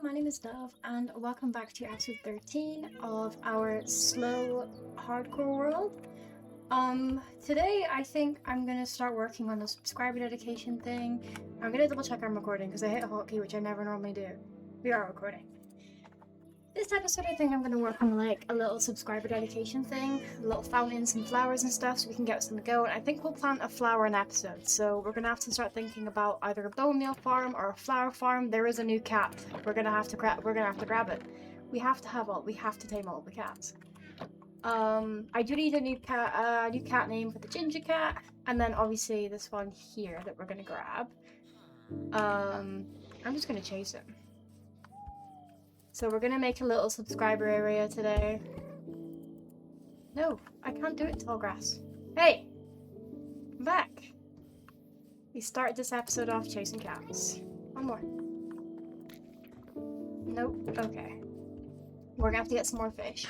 my name is Dove, and welcome back to episode 13 of our slow hardcore world. Today I think I'm gonna start working on the subscriber dedication thing. I'm gonna double check I'm recording because I hit a hotkey, which I never normally do. We are recording. This episode I think I'm gonna work on like a little subscriber dedication thing, little fountains and flowers and stuff so we can get some going. I think we'll plant a flower an episode, so we're gonna have to start thinking about either a bone meal farm or a flower farm. There is a new cat. We're gonna have to grab it. We have to tame all the cats. I do need a new cat name for the ginger cat, and then obviously this one here that we're gonna grab. I'm just gonna chase him. So we're gonna make a little subscriber area today. No, I can't do it, tall grass. Hey! I'm back! We started this episode off chasing cats. One more. Nope, okay. We're gonna have to get some more fish.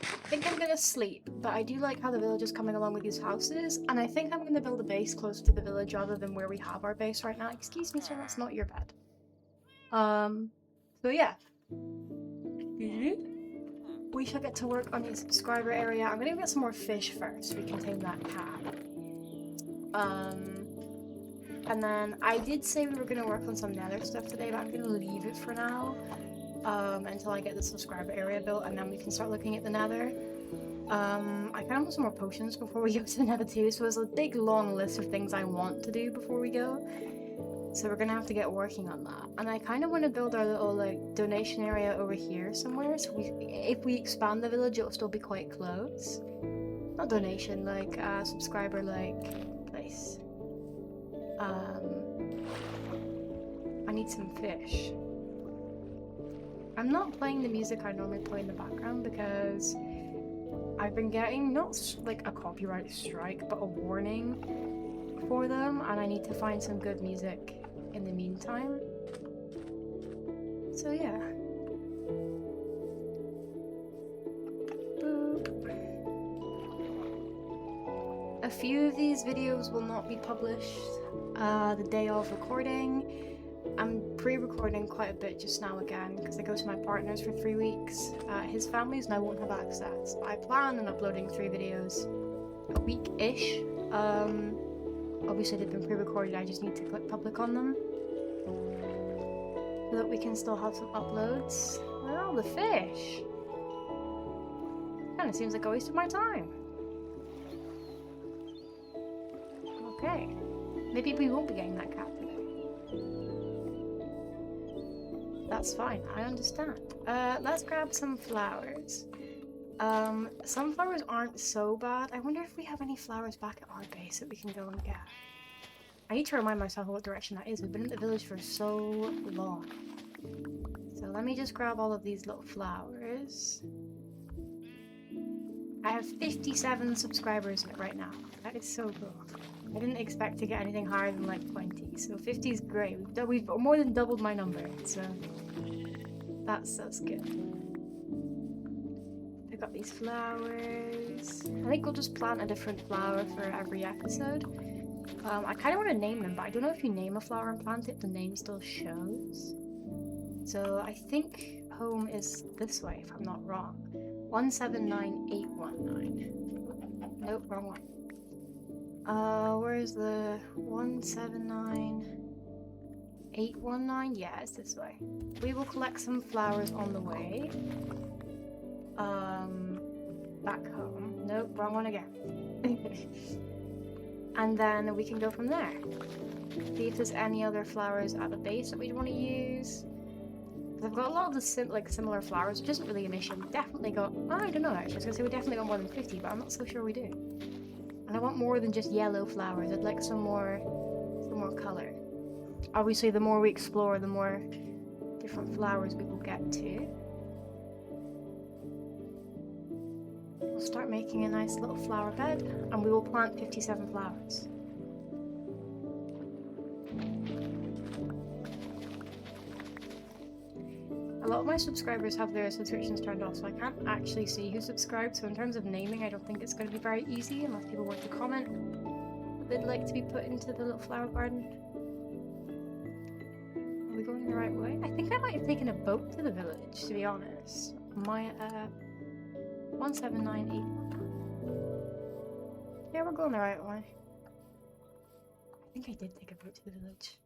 I think I'm gonna sleep, but I do like how the village is coming along with these houses, and I think I'm gonna build a base closer to the village rather than where we have our base right now. Excuse me, sir, that's not your bed. So yeah. We shall get to work on the subscriber area. I'm gonna get some more fish first so we can tame that cat. And then I did say we were gonna work on some nether stuff today, but I'm gonna leave it for now. Until I get the subscriber area built, and then we can start looking at the nether. I kind of want some more potions before we go to the nether too, so there's a big long list of things I want to do before we go. So we're gonna have to get working on that. And I kind of want to build our little like donation area over here somewhere, so if we expand the village it'll still be quite close. Not donation, like subscriber like place. I need some fish. I'm not playing the music I normally play in the background because I've been getting not like a copyright strike but a warning for them, and I need to find some good music in the meantime. So yeah. Boop. A few of these videos will not be published the day of recording. I'm pre-recording quite a bit just now again because I go to my partner's for 3 weeks. His family's and I won't have access. I plan on uploading 3 videos a week-ish. Obviously they've been pre-recorded, I just need to click public on them. So that we can still have some uploads. Where are all the fish? Kinda seems like a waste of my time. Okay. Maybe we won't be getting that cat today. That's fine, I understand. Let's grab some flowers. Sunflowers aren't so bad. I wonder if we have any flowers back at our base that we can go and get. I need to remind myself what direction that is. We've been in the village for so long. So let me just grab all of these little flowers. I have 57 subscribers right now. That is so cool. I didn't expect to get anything higher than like 20, so 50 is great. We've more than doubled my number, so that's good. Pick up these flowers. I think we'll just plant a different flower for every episode. I kind of want to name them, but I don't know if you name a flower and plant it, the name still shows. So I think home is this way, if I'm not wrong. 179819. Nope, wrong one. Where's the 179819? Yeah, it's this way. We will collect some flowers on the way. Back home. Nope, wrong one again. And then we can go from there. See if there's any other flowers at the base that we want to use. Because I've got a lot of the similar flowers, which isn't really an issue. We definitely got, I don't know actually, I was going to say we definitely got more than 50, but I'm not so sure we do. And I want more than just yellow flowers. I'd like some more color. Obviously, the more we explore, the more different flowers we will get to. We'll start making a nice little flower bed, and we will plant 57 flowers. A lot of my subscribers have their subscriptions turned off, so I can't actually see who subscribed, so in terms of naming, I don't think it's going to be very easy unless people want to comment that they'd like to be put into the little flower garden. Are we going the right way? I think I might have taken a boat to the village, to be honest. My, 1798. Yeah, we're going the right way. I think I did take a boat to the village.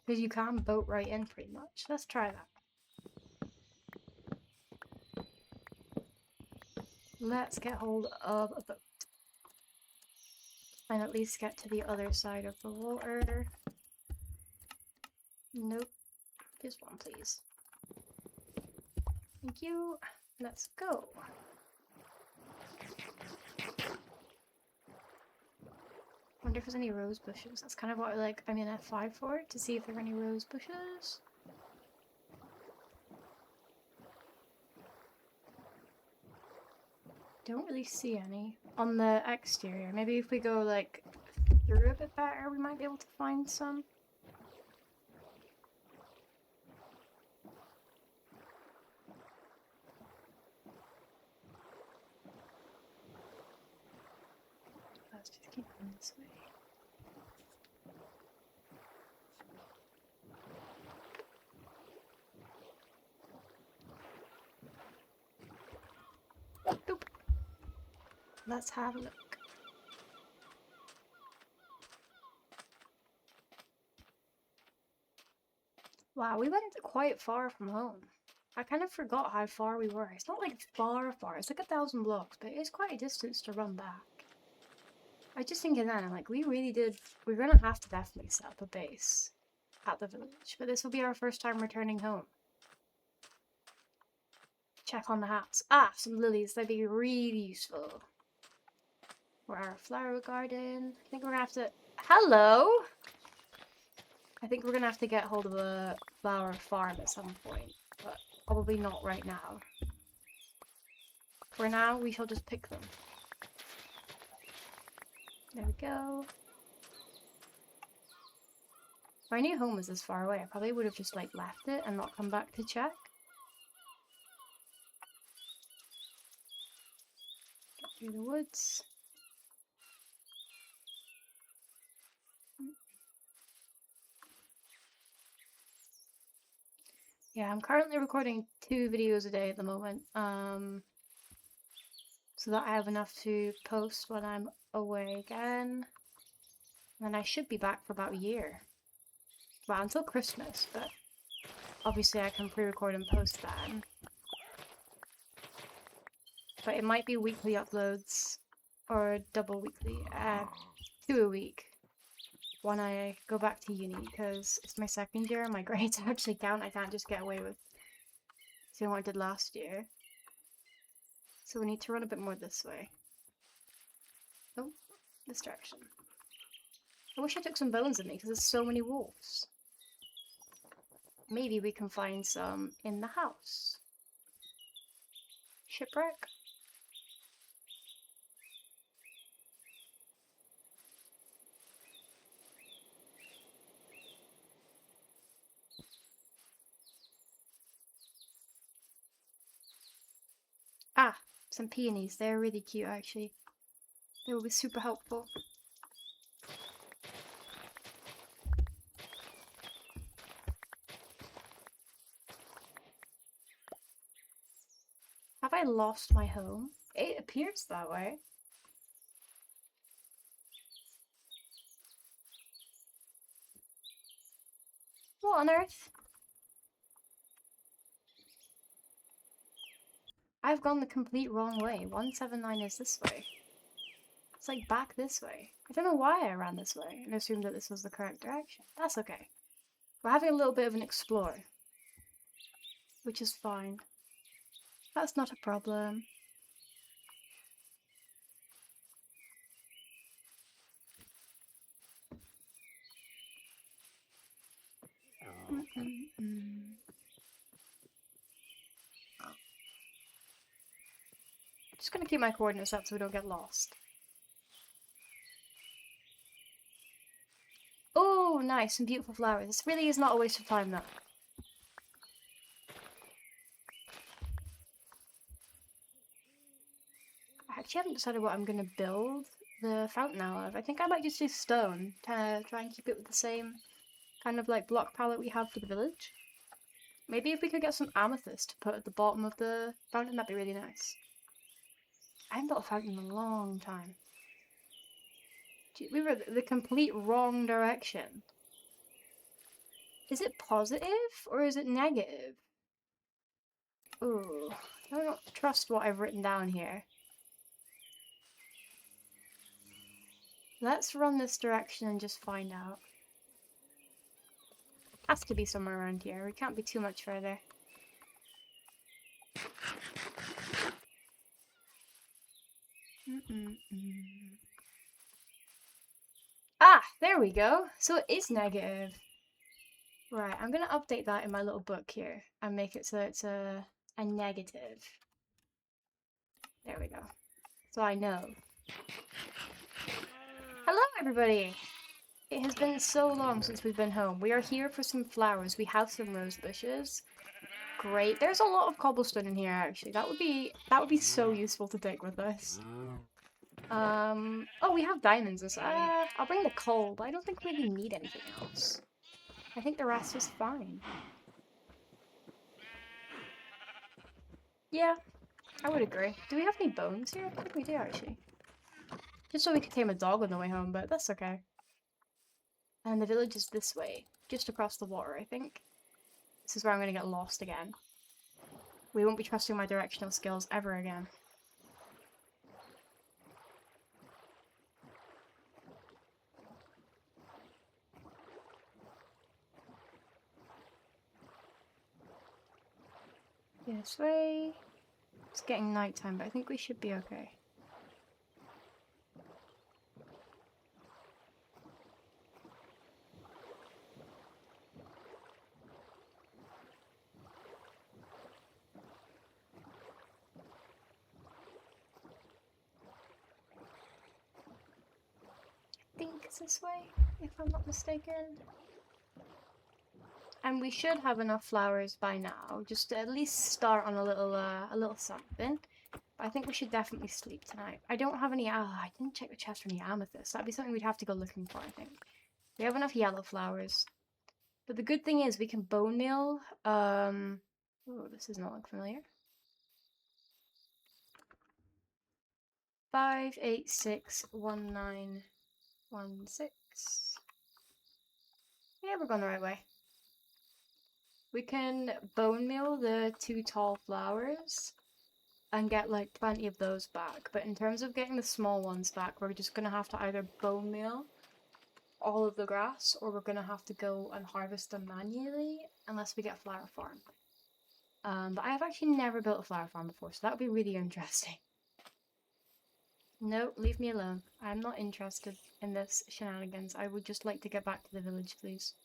Because you can boat right in, pretty much. Let's try that. Let's get hold of a boat. And at least get to the other side of the water. Nope. Just one, please. Thank you. Let's go. Wonder if there's any rose bushes. That's kind of what I'm in F5 for, to see if there are any rose bushes. Don't really see any on the exterior. Maybe if we go through a bit better, we might be able to find some. Let's just keep going this way. Nope. Let's have a look. Wow, we went quite far from home. I kind of forgot how far we were. It's not far, it's like 1,000 blocks, but it's quite a distance to run back. I just thinking then, I'm we're gonna have to definitely set up a base at the village, but this will be our first time returning home. Check on the house. Ah, some lilies, that'd be really useful. For our flower garden. I think we're gonna have to... Hello! I think we're gonna have to get hold of a flower farm at some point, but probably not right now. For now, we shall just pick them. There we go. If I knew home was this far away, I probably would have just left it and not come back to check. Get through the woods. Yeah, I'm currently recording 2 videos a day at the moment, so that I have enough to post when I'm away again. And I should be back for about a year. Well, until Christmas, but obviously I can pre-record and post then. But it might be weekly uploads, or double weekly, 2 a week. When I go back to uni, because it's my 2nd year and my grades actually count. I can't just get away with seeing what I did last year. So we need to run a bit more this way. Oh, this direction. I wish I took some bones with me, because there's so many wolves. Maybe we can find some in the house. Shipwreck? Ah, some peonies. They're really cute, actually. They will be super helpful. Have I lost my home? It appears that way. What on earth? I've gone the complete wrong way. 179 is this way. It's back this way. I don't know why I ran this way and assumed that this was the correct direction. That's okay. We're having a little bit of an explore, which is fine. That's not a problem. Just gonna keep my coordinates up so we don't get lost. Oh, nice and beautiful flowers. This really is not a waste of time, though. I actually haven't decided what I'm gonna build the fountain out of. I think I might just do stone to try and keep it with the same kind of like block palette we have for the village. Maybe if we could get some amethyst to put at the bottom of the fountain, that'd be really nice. I haven't built a fountain in a long time. We were the complete wrong direction. Is it positive or is it negative? Ooh, I don't trust what I've written down here. Let's run this direction and just find out. Has to be somewhere around here. We can't be too much further. Ah, there we go. So it is negative. Right, I'm gonna update that in my little book here and make it so it's a negative. There we go. So I know. Hello, everybody! It has been so long since we've been home. We are here for some flowers. We have some rose bushes. Great. There's a lot of cobblestone in here, actually. That would be so useful to take with us. Oh, we have diamonds. I'll bring the coal, but I don't think we really need anything else. I think the rest is fine. Yeah, I would agree. Do we have any bones here? I think we do, actually. Just so we could tame a dog on the way home, but that's okay. And the village is this way, just across the water, I think. This is where I'm going to get lost again. We won't be trusting my directional skills ever again. This way. It's getting nighttime, but I think we should be okay. I think it's this way, if I'm not mistaken. And we should have enough flowers by now, just to at least start on a little something. But I think we should definitely sleep tonight. I don't have any, I didn't check the chest for any amethyst. That'd be something we'd have to go looking for, I think. We have enough yellow flowers. But the good thing is we can bone meal, oh, this does not look familiar. 5861916. Yeah, we're going the right way. We can bone meal the 2 tall flowers and get like plenty of those back. But in terms of getting the small ones back, we're just gonna have to either bone meal all of the grass or we're gonna have to go and harvest them manually unless we get a flower farm. But I have actually never built a flower farm before, so that would be really interesting. No, leave me alone. I'm not interested in this shenanigans. I would just like to get back to the village, please.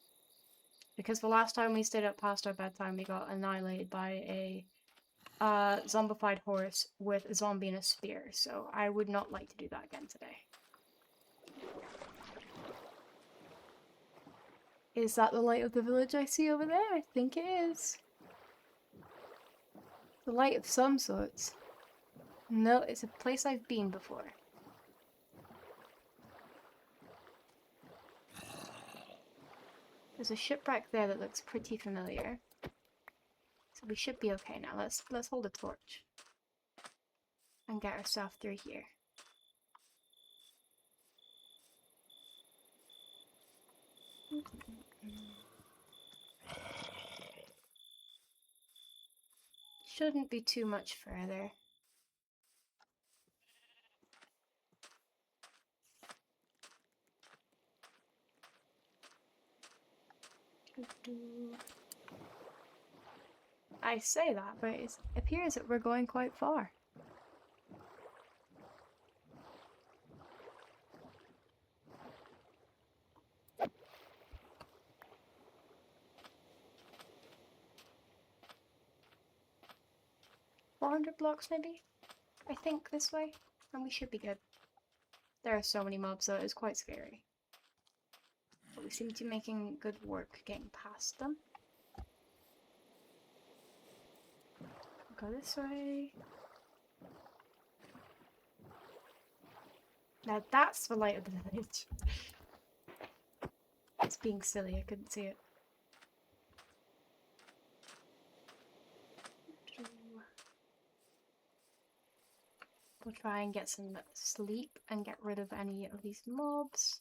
Because the last time we stayed up past our bedtime, we got annihilated by a zombified horse with a zombie and a spear, so I would not like to do that again today. Is that the light of the village I see over there? I think it is. The light of some sorts. No, it's a place I've been before. There's a shipwreck there that looks pretty familiar. So we should be okay now. Let's hold a torch. And get ourselves through here. Shouldn't be too much further. I say that, but it appears that we're going quite far. $400 maybe? I think this way, and we should be good. There are so many mobs though, it's quite scary. But we seem to be making good work getting past them. Go this way. Now that's the light of the village. It's being silly, I couldn't see it. We'll try and get some sleep and get rid of any of these mobs.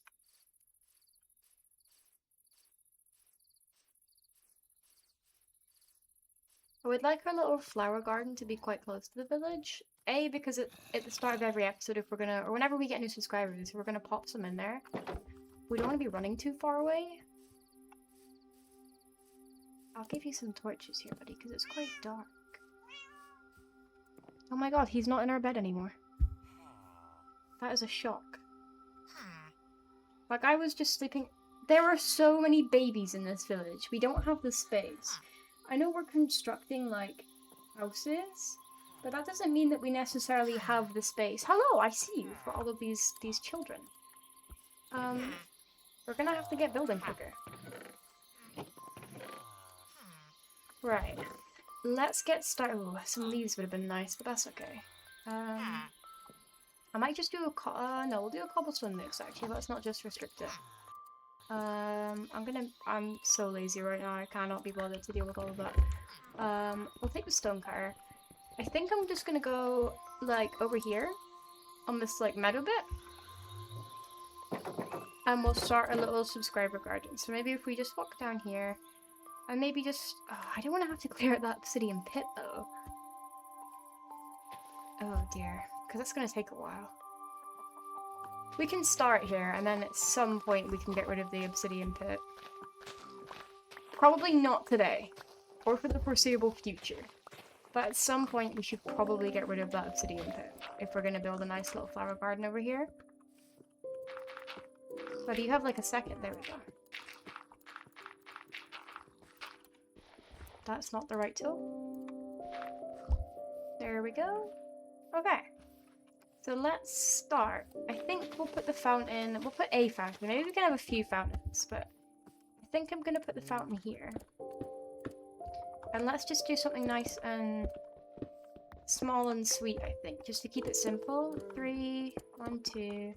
I would like our little flower garden to be quite close to the village. A, because at the start of every episode, if we're gonna, or whenever we get new subscribers, we're gonna pop some in there. We don't want to be running too far away. I'll give you some torches here, buddy, because it's quite dark. Oh my god, he's not in our bed anymore. That is a shock. Like, I was just sleeping. There are so many babies in this village. We don't have the space. I know we're constructing, like, houses, but that doesn't mean that we necessarily have the space. Hello, I see you for all of these children. We're gonna have to get building quicker. Right. Let's get started. Oh, some leaves would have been nice, but that's okay. I might just do a no, we'll do a cobblestone mix, actually. Let's not just restrict it. I'm so lazy right now, I cannot be bothered to deal with all of that. We'll take the stone cutter. I think I'm just gonna go, like, over here, on this, like, meadow bit. And we'll start a little subscriber garden. So maybe if we just walk down here, and maybe just, oh, I don't want to have to clear out that obsidian pit, though. Oh dear, because that's gonna take a while. We can start here, and then at some point we can get rid of the obsidian pit. Probably not today, or for the foreseeable future. But at some point we should probably get rid of that obsidian pit, if we're gonna build a nice little flower garden over here. But do you have like a second? There we go. That's not the right tool. There we go. Okay. So let's start. I think we'll put the fountain, we'll put a fountain. Maybe we can have a few fountains, but I think I'm gonna put the fountain here. And let's just do something nice and small and sweet, I think, just to keep it simple. 3, 1, 2.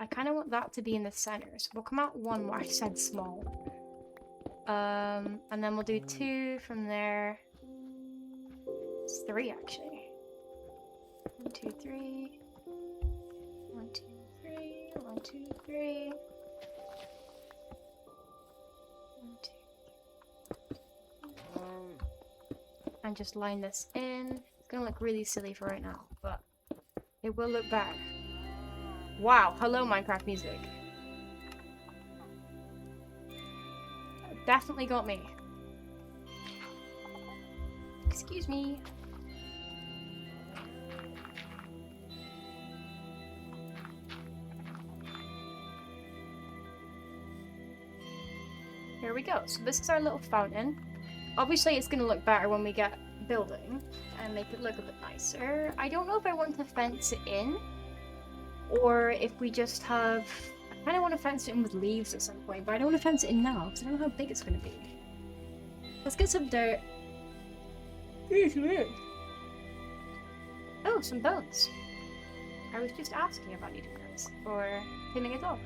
I kind of want that to be in the center, so we'll come out 1 more. I said small. And then we'll do 2 from there. It's 3 actually. 1, 2, 3. 1, 2, 3. 1, 2, 3. 1, 2. And just line this in. It's gonna look really silly for right now, but it will look better. Wow, hello Minecraft music. Definitely got me. Excuse me. Here we go. So this is our little fountain. Obviously it's going to look better when we get building and make it look a bit nicer. I don't know if I want to fence it in or if we just have... I kind of want to fence it in with leaves at some point, but I don't want to fence it in now because I don't know how big it's going to be. Let's get some dirt. Oh, some bones. I was just asking about eating those or pinning it off.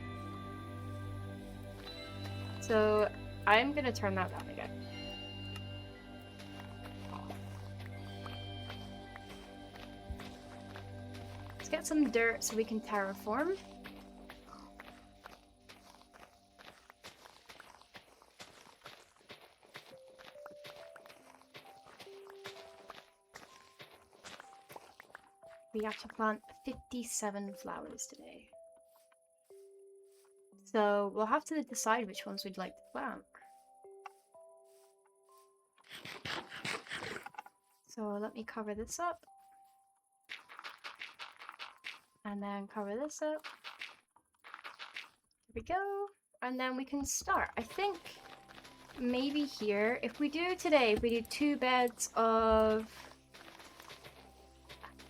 So I'm going to turn that down again. Let's get some dirt so we can terraform. We have to plant 57 flowers today. So we'll have to decide which ones we'd like to plant. So let me cover this up. And then cover this up. There we go. And then we can start. I think maybe here, if we do 2 beds of...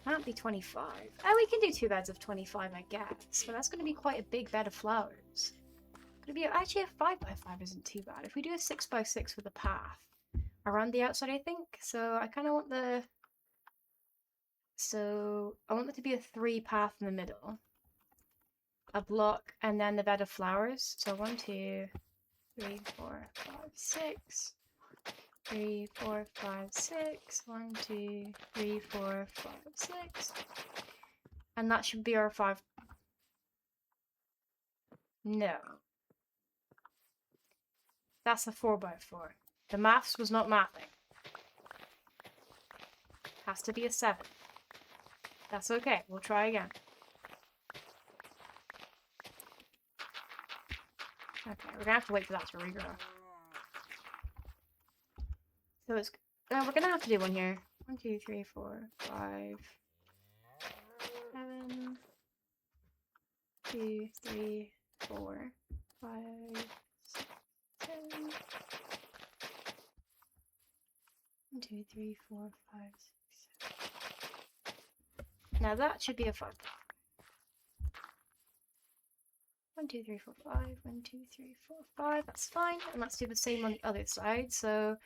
Can't be 25. Oh, we can do 2 beds of 25, I guess. But that's going to be quite a big bed of flowers. Going to be actually a 5x5 isn't too bad. If we do a 6x6 with a path around the outside, I think. So I kind of want the. So I want it to be a 3 path in the middle. a block, and then the bed of flowers. So 1, 2, 3, 4, 5, 6. 3, 4, 5, 6. 1, 2, 3, 4, 5, 6. And that should be our 5. No. That's a 4x4. The maths was not mathing. Has to be a 7. That's okay. We'll try again. Okay, we're gonna have to wait for that to regrow. So it's... we're gonna have to do one here. 1, 2, 3, 4, 5, 7, 2, 3, 4, 5, 6, 7. 1, 2, 3, 4, 5, 6, 7. Now that should be a 5. 1, 2, 3, 4, 5. 1, 2, 3, 4, 5. That's fine. And let's do the same on the other side. So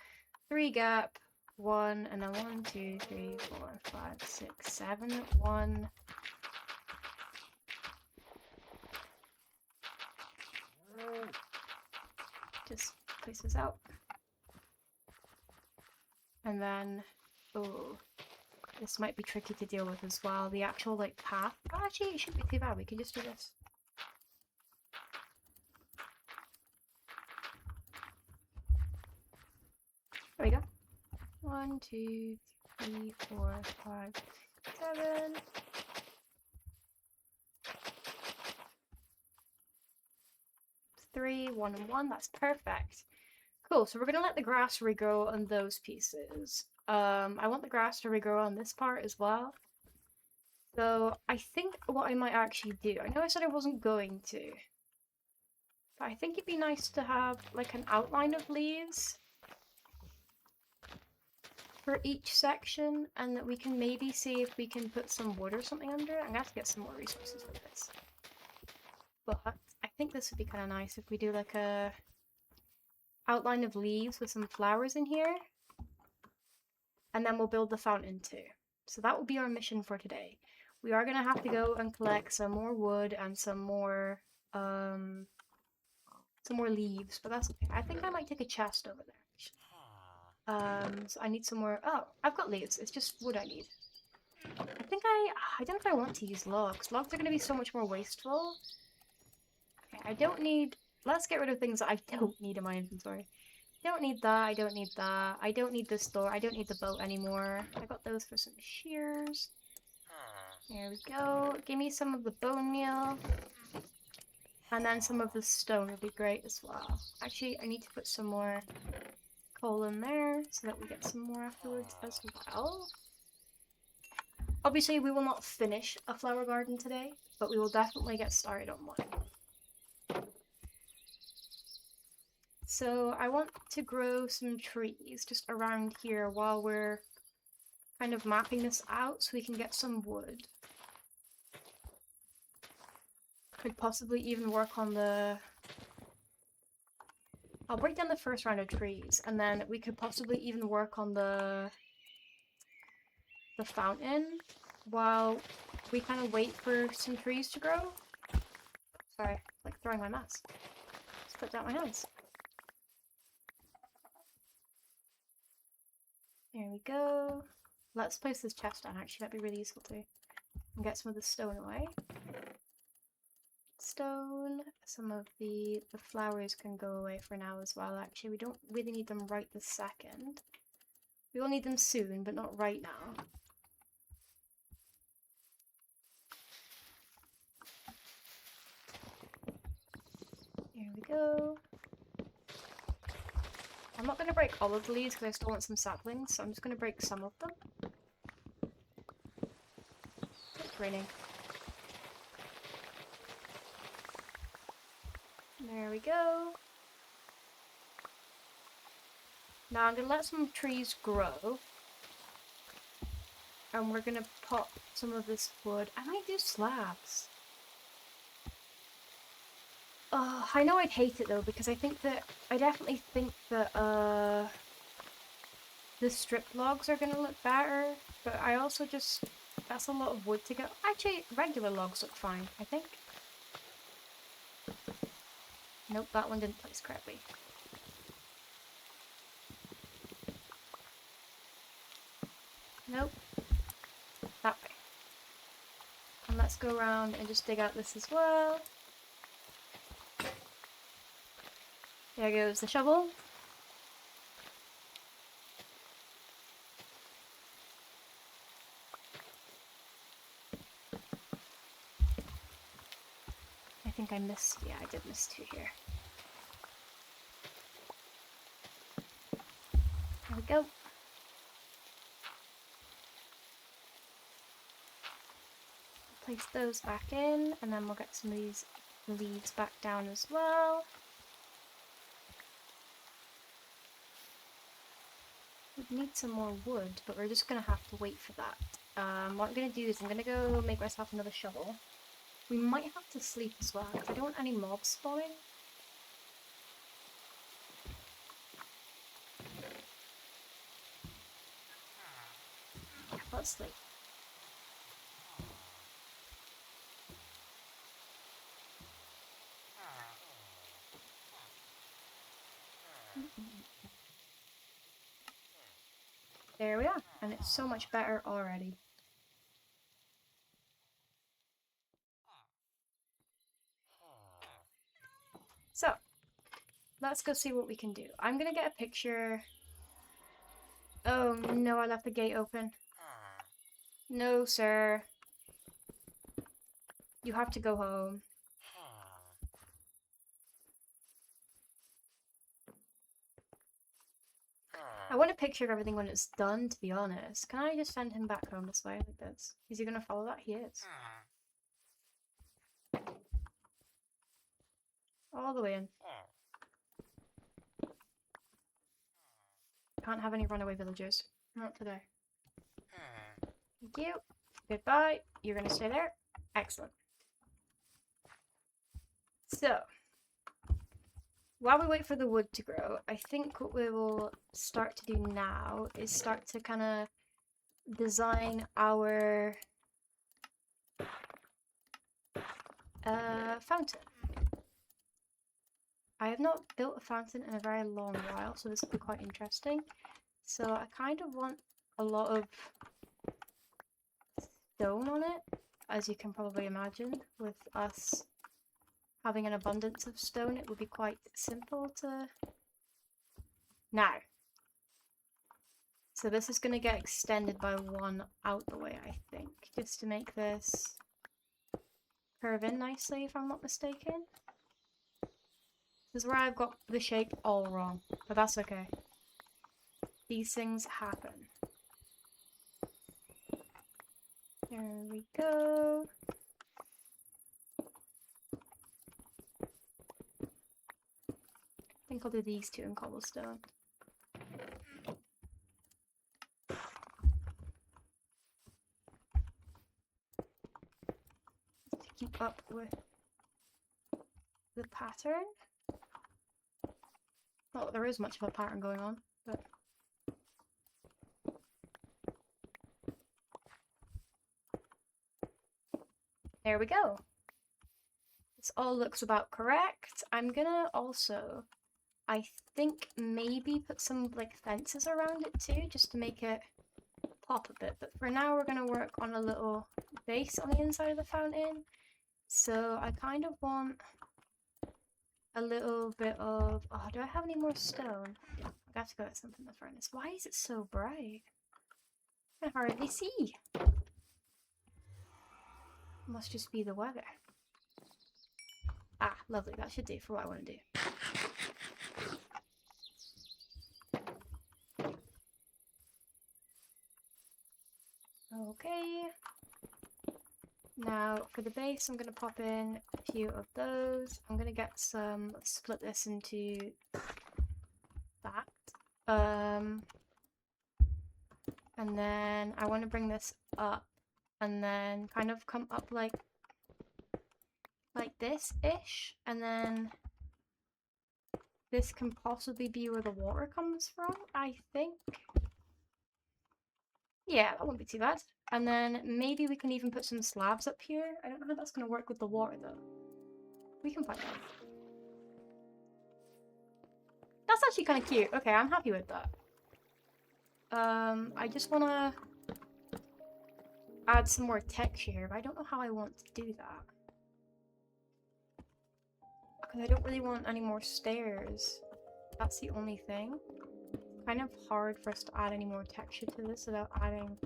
3 gap, 1, and then 1, 2, 3, 4, 5, 6, 7, 1. Just place this out. And then, oh, this might be tricky to deal with as well. The actual, like, path. Oh, actually, it shouldn't be too bad. We can just do this. There we go. 1, 2, 3, 4, 5, 7. Three, 1, and 1. That's perfect. Cool. So we're gonna let the grass regrow on those pieces. I want the grass to regrow on this part as well. So I think what I might actually do. I know I said I wasn't going to, but I think it'd be nice to have like an outline of leaves for each section, and that we can maybe see if we can put some wood or something under it. I'm gonna have to get some more resources for this. But I think this would be kind of nice if we do like a outline of leaves with some flowers in here. And then we'll build the fountain too. So that will be our mission for today. We are going to have to go and collect some more wood and some more leaves, but that's okay. I think I might take a chest over there. So I need some more. Oh, I've got leaves. It's just wood I need. I don't know if I want to use logs. Logs are going to be so much more wasteful. Okay, I don't need... Let's get rid of things that I don't need in my inventory. I don't need that, I don't need that. I don't need this door, I don't need the boat anymore. I got those for some shears. There we go. Give me some of the bone meal. And then some of the stone would be great as well. Actually, I need to put some more coal in there so that we get some more afterwards as well. Obviously, we will not finish a flower garden today, but we will definitely get started on one. So I want to grow some trees just around here while we're kind of mapping this out so we can get some wood. Could possibly even work on the... I'll break down the first round of trees, and then we could possibly even work on the fountain while we kind of wait for some trees to grow. Sorry, like throwing my mess. Slipped out my hands. There we go. Let's place this chest down, actually, that'd be really useful too. And get some of the stone away. Stone. Some of the flowers can go away for now as well, actually. We don't really need them right this second. We will need them soon, but not right now. Here we go. I'm not going to break all of the leaves because I still want some saplings, so I'm just going to break some of them. It's raining. There we go. Now I'm going to let some trees grow. And we're going to pop some of this wood. I might do slabs. I know I'd hate it though, because I definitely think that the strip logs are going to look better. But I also just, that's a lot of wood to get. Actually, regular logs look fine, I think. Nope, that one didn't place correctly. Nope. That way. And let's go around and just dig out this as well. There goes the shovel. I think I missed, yeah, I did miss 2 here. There we go. Place those back in, and then we'll get some of these leaves back down as well. We need some more wood, but we're just going to have to wait for that. What I'm going to do is I'm going to go make myself another shovel. We might have to sleep as well, because I don't want any mobs spawning. Yeah, let's sleep. There we are, and it's so much better already. So, let's go see what we can do. I'm gonna get a picture. Oh no, I left the gate open. No, sir. You have to go home. I want a picture of everything when it's done, to be honest. Can I just send him back home this way like this? Is he gonna follow that? He is. All the way in. Can't have any runaway villagers. Not today. Thank you. Goodbye. You're gonna stay there? Excellent. So, while we wait for the wood to grow, I think what we will start to do now is start to kind of design our fountain. I have not built a fountain in a very long while, so this will be quite interesting. So I kind of want a lot of stone on it, as you can probably imagine. With us having an abundance of stone, it would be quite simple to... Now. So this is going to get extended by 1 out the way, I think, just to make this curve in nicely, if I'm not mistaken. This is where I've got the shape all wrong, but that's okay. These things happen. There we go. I think I'll do these 2 in cobblestone. To keep up with the pattern. Not that there is much of a pattern going on, but... There we go. This all looks about correct. I'm gonna also, I think, maybe put some like fences around it too, just to make it pop a bit. But for now, we're gonna work on a little base on the inside of the fountain. So I kind of want a little bit of... Oh, do I have any more stone? I have to go get something in the furnace. Why is it so bright? I can hardly see. Must just be the weather. Ah, lovely. That should do for what I want to do. Okay. Now, for the base, I'm going to pop in a few of those. I'm going to get some... Let's split this into that. And then I want to bring this up and then kind of come up like this-ish, and then this can possibly be where the water comes from, I think. Yeah, that won't be too bad. And then maybe we can even put some slabs up here. I don't know how that's going to work with the water, though. We can find out. That's actually kind of cute. Okay, I'm happy with that. I just want to add some more texture here, but I don't know how I want to do that. Because I don't really want any more stairs. That's the only thing. Kind of hard for us to add any more texture to this without adding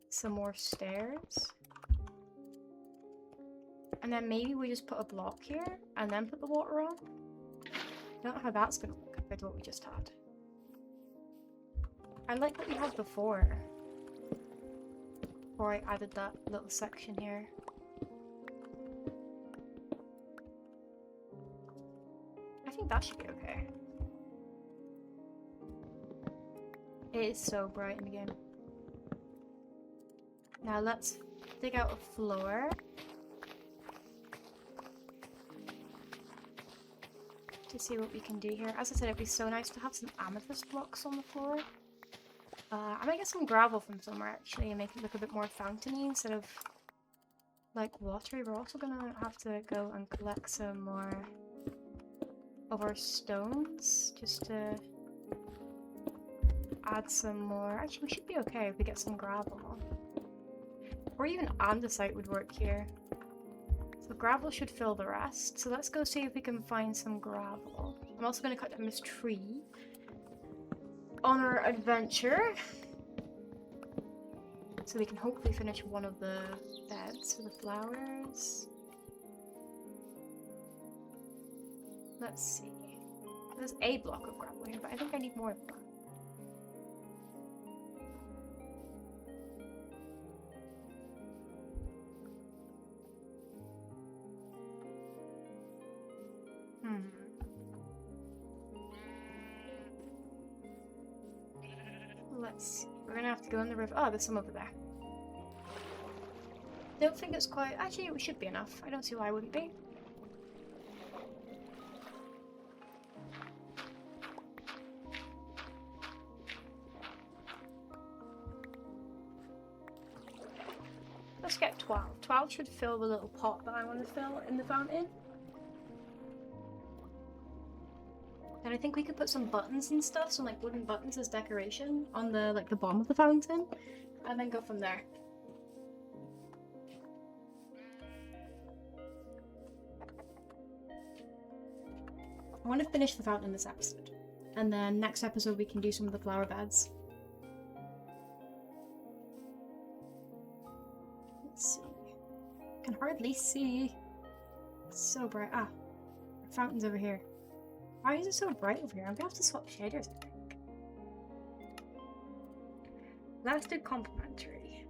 some more stairs. And then maybe we just put a block here and then put the water on. I don't know how that's going to look compared to what we just had. I like what we had before I added that little section here. I think that should be okay. It is so bright in the game. Now let's dig out a floor. To see what we can do here. As I said, it'd be so nice to have some amethyst blocks on the floor. I might get some gravel from somewhere actually and make it look a bit more fountainy instead of like watery. We're also gonna have to go and collect some more of our stones just to add some more. Actually, we should be okay if we get some gravel. Or even andesite would work here. So gravel should fill the rest. So let's go see if we can find some gravel. I'm also going to cut down this tree on our adventure. So we can hopefully finish one of the beds for the flowers. Let's see. There's a block of gravel here, but I think I need more than that. Let's see. We're gonna have to go in the river. Oh, there's some over there. Don't think it's quite... Actually, it should be enough. I don't see why it wouldn't be. Let's get 12. 12 should fill the little pot that I want to fill in the fountain. And I think we could put some buttons and stuff, some like wooden buttons as decoration on the the bottom of the fountain, and then go from there. I want to finish the fountain this episode, and then next episode we can do some of the flower beds. Let's see. I can hardly see. It's so bright. Ah, the fountain's over here. Why is it so bright over here? I'm gonna have to swap shaders, I think. Let's do complimentary.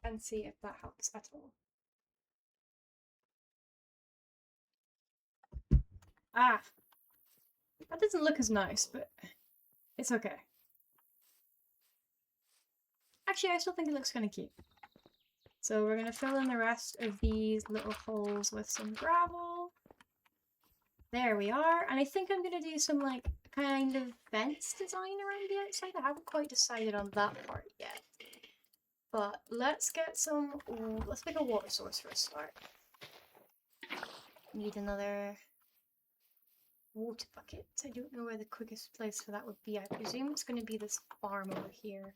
And see if that helps at all. Ah! That doesn't look as nice, but it's okay. Actually, I still think it looks kind of cute. So we're going to fill in the rest of these little holes with some gravel. There we are. And I think I'm going to do some like kind of fence design around the outside. I haven't quite decided on that part yet. But let's get some... Ooh, let's make a water source for a start. Need another water bucket. I don't know where the quickest place for that would be. I presume it's going to be this farm over here.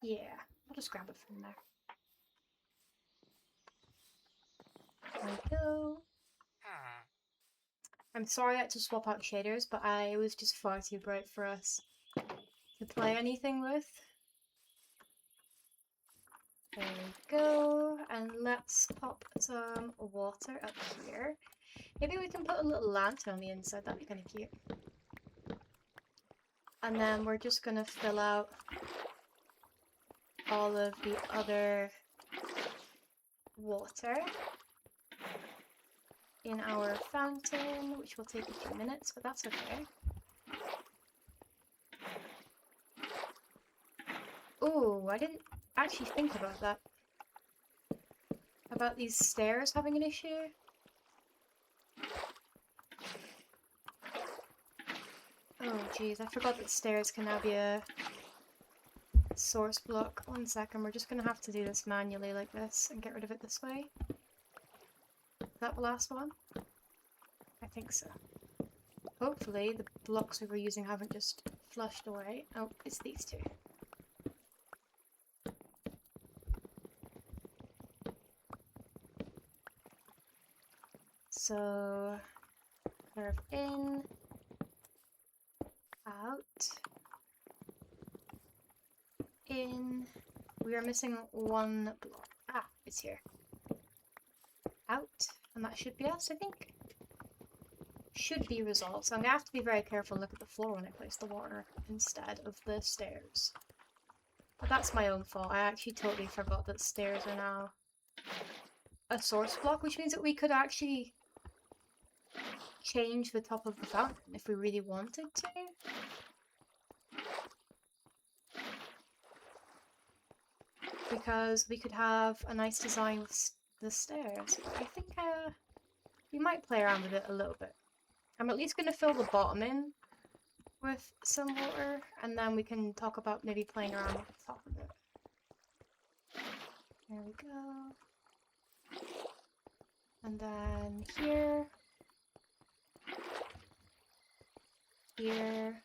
Yeah. I'll just grab it from there. There we go. I'm sorry I had to swap out shaders, but it was just far too bright for us to play anything with. There we go. And let's pop some water up here. Maybe we can put a little lantern on the inside. That'd be kind of cute. And then we're just going to fill out all of the other water in our fountain, which will take a few minutes, but that's okay. Oh, I didn't actually think about that. About these stairs having an issue. Oh jeez, I forgot that stairs can now be a source block. 1 second, we're just gonna have to do this manually like this and get rid of it this way. that the last one? I think so. Hopefully the blocks we were using haven't just flushed away. Oh, it's these two. So, curve in, out, in. We are missing one block. Ah, it's here. Out, and that should be us, I think. Should be resolved, so I'm gonna have to be very careful and look at the floor when I place the water instead of the stairs. But that's my own fault. I actually totally forgot that stairs are now a source block, which means that we could actually change the top of the fountain if we really wanted to. Because we could have a nice design with the stairs. But I think we might play around with it a little bit. I'm at least going to fill the bottom in with some water, and then we can talk about maybe playing around with the top of it. There we go. And then here. Here.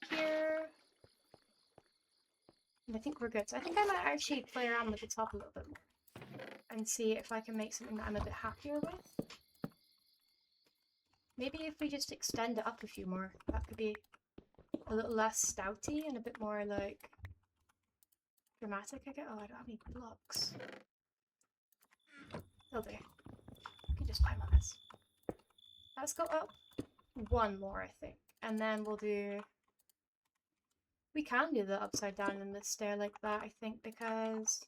Here. And I think we're good. So I think I might actually play around with the top a little bit more and see if I can make something that I'm a bit happier with. Maybe if we just extend it up a few more, that could be a little less stouty and a bit more like dramatic. I guess. Oh, I don't have any blocks. They'll do. I can just climb on this. Let's go up one more, I think, and then we'll do. We can do the upside down in the stair like that, I think, because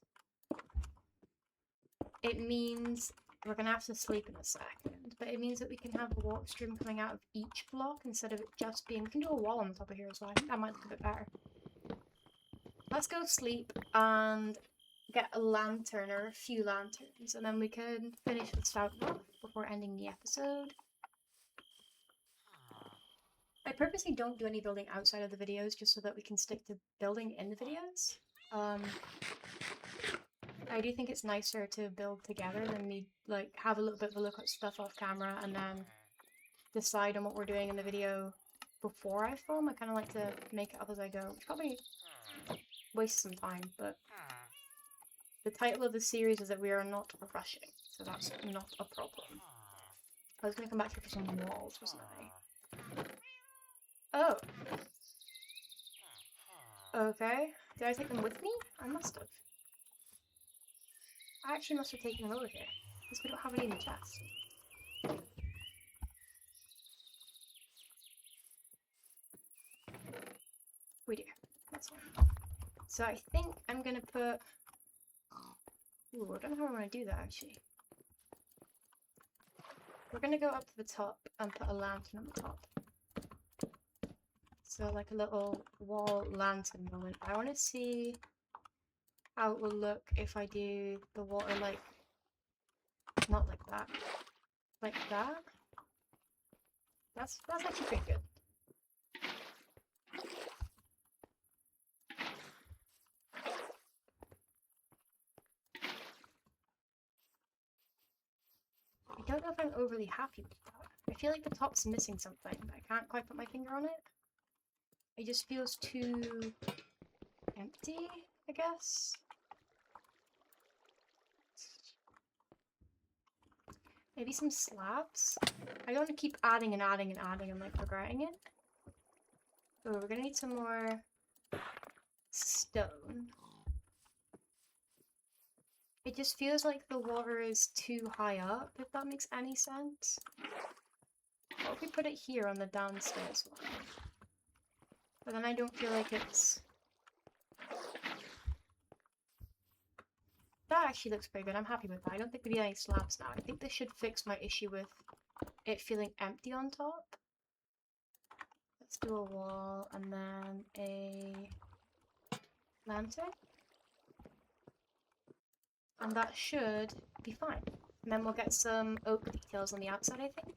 it means we're gonna have to sleep in a second, but it means that we can have a walk stream coming out of each block instead of it just being. We can do a wall on the top of here as well. I think that might look a bit better. Let's go sleep and get a lantern or a few lanterns, and then we can finish this out before ending the episode. I purposely don't do any building outside of the videos just so that we can stick to building in the videos. I do think it's nicer to build together than me like have a little bit of a look at stuff off camera and then decide on what we're doing in the video before I film. I kind of like to make it up as I go, which probably wastes some time, but the title of the series is that we are not rushing, so that's not a problem. I was going to come back here for some walls, wasn't I? Oh. Okay. Did I take them with me? I must have. I actually must have taken them over here, because we don't have any in the chest. We do. That's fine. So I think I'm gonna put. Ooh, I don't know how I want to do that actually. We're gonna go up to the top and put a lantern on the top. So like a little wall lantern moment. I want to see how it will look if I do the water like. Not like that. Like that. That's actually pretty good. I don't know if I'm overly happy with that. I feel like the top's missing something, but I can't quite put my finger on it. It just feels too empty, I guess. Maybe some slabs? I don't want to keep adding and adding and adding and like regretting it. Oh, we're gonna need some more stone. It just feels like the water is too high up, if that makes any sense. What if we put it here on the downstairs one? But then I don't feel like it's... That actually looks pretty good. I'm happy with that. I don't think we need any slabs now. I think this should fix my issue with it feeling empty on top. Let's do a wall and then a lantern. And that should be fine. And then we'll get some oak details on the outside, I think.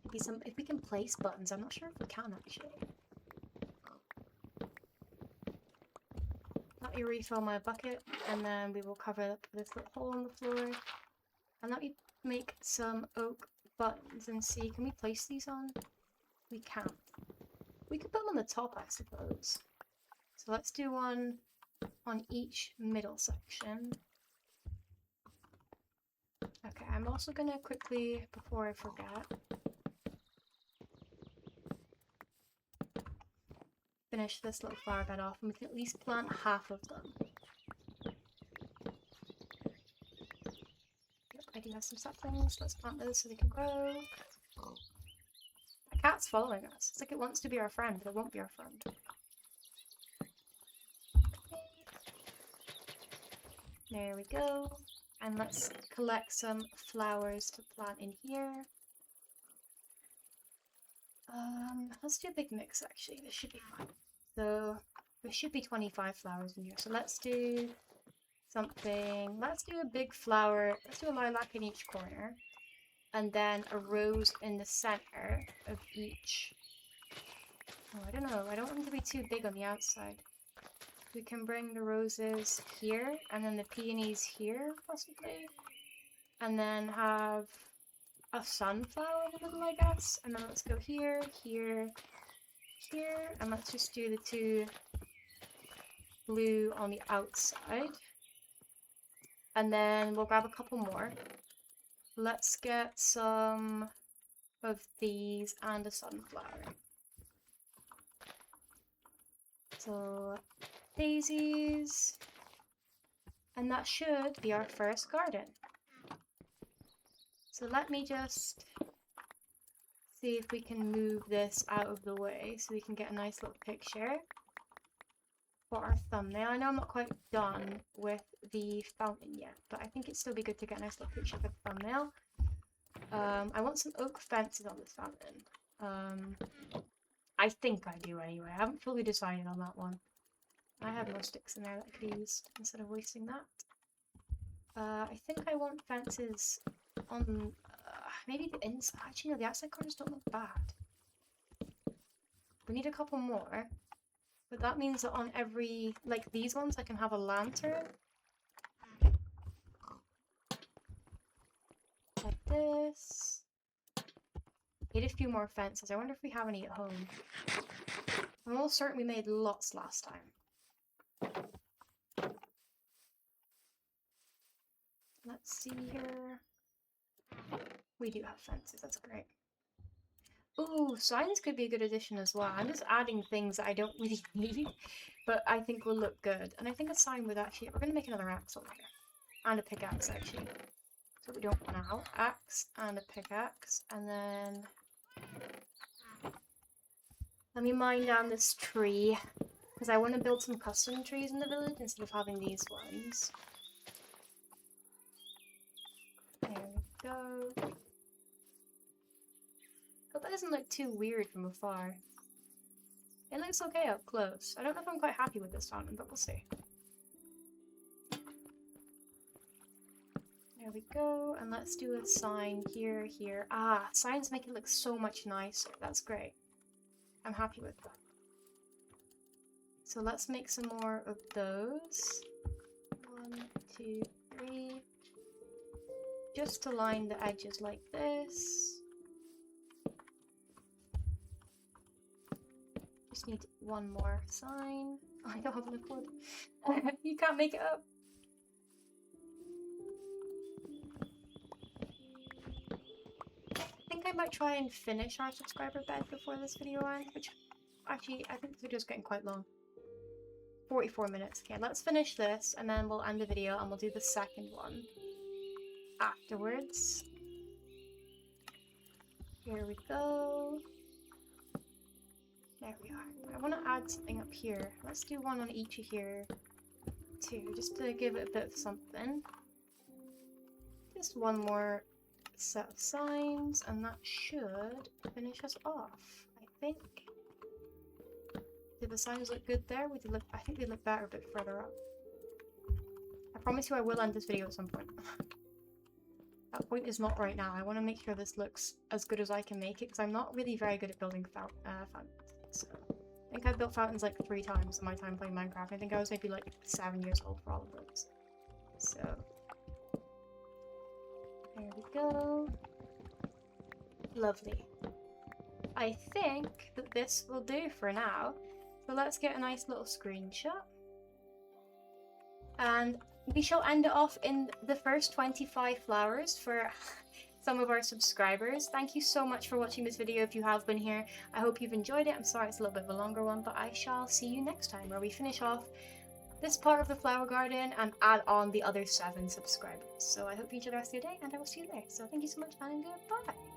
Maybe some, if we can place buttons. I'm not sure if we can actually. That let me refill my bucket, and then we will cover up this little hole in the floor. And let me make some oak buttons and see, can we place these on? We can't. We could put them on the top, I suppose. So let's do one on each middle section. Okay, I'm also gonna quickly, before I forget, finish this little flower bed off, and we can at least plant half of them. Yep, I do have some saplings. Let's plant those so they can grow. The cat's following us. It's like it wants to be our friend, but it won't be our friend. There we go. And let's collect some flowers to plant in here. Let's do a big mix actually. This should be fine. So there should be 25 flowers in here. So let's do something. Let's do a big flower. Let's do a lilac in each corner. And then a rose in the center of each. Oh, I don't know. I don't want them to be too big on the outside. We can bring the roses here, and then the peonies here, possibly. And then have a sunflower in the middle, I guess. And then let's go here, here, here. And let's just do the two blue on the outside. And then we'll grab a couple more. Let's get some of these and a sunflower. So, daisies. And that should be our first garden. So let me just see if we can move this out of the way so we can get a nice little picture for our thumbnail. I know I'm not quite done with the fountain yet, but I think it'd still be good to get a nice little picture for the thumbnail. I want some oak fences on this fountain. I think I do anyway. I haven't fully decided on that one. I have more sticks in there that I could use instead of wasting that. I think I want fences on maybe the inside. Actually, no, the outside corners don't look bad. We need a couple more. But that means that on every, like these ones, I can have a lantern. Like this. Need a few more fences. I wonder if we have any at home. I'm almost certain we made lots last time. Let's see here. We do have fences, that's great. Ooh, signs could be a good addition as well. I'm just adding things that I don't really need, but I think will look good. And I think a sign would actually... We're going to make another axe over here. And a pickaxe, actually. So we don't run out. Axe and a pickaxe. And then... Let me mine down this tree. Because I want to build some custom trees in the village instead of having these ones. There we go. Hope that doesn't look too weird from afar. It looks okay up close. I don't know if I'm quite happy with this fountain, but we'll see. There we go, and let's do a sign here, here. Ah, signs make it look so much nicer. That's great. I'm happy with that. So let's make some more of those. 1, 2, 3. Just to line the edges like this. Just need one more sign. Oh, I don't have enough wood. You can't make it up. I think I might try and finish our subscriber bed before this video ends, which actually I think this video's getting quite long. 44 minutes. Okay, let's finish this and then we'll end the video and we'll do the second one afterwards. Here we go. There we are. I want to add something up here. Let's do one on each of here too, just to give it a bit of something. Just one more set of signs, and that should finish us off, I think. Did the signs look good there? I think they look better a bit further up. I promise you I will end this video at some point. That point is not right now. I want to make sure this looks as good as I can make it, because I'm not really very good at building fountains. So I think I built fountains like 3 times in my time playing Minecraft. I think I was maybe like 7 years old for all of those. So, there we go. Lovely. I think that this will do for now. So let's get a nice little screenshot. And we shall end it off in the first 25 flowers for some of our subscribers. Thank you so much for watching this video if you have been here. I hope you've enjoyed it. I'm sorry it's a little bit of a longer one, but I shall see you next time where we finish off this part of the flower garden and add on the other 7 subscribers. So I hope you enjoy the rest of your day and I will see you there. So thank you so much and goodbye.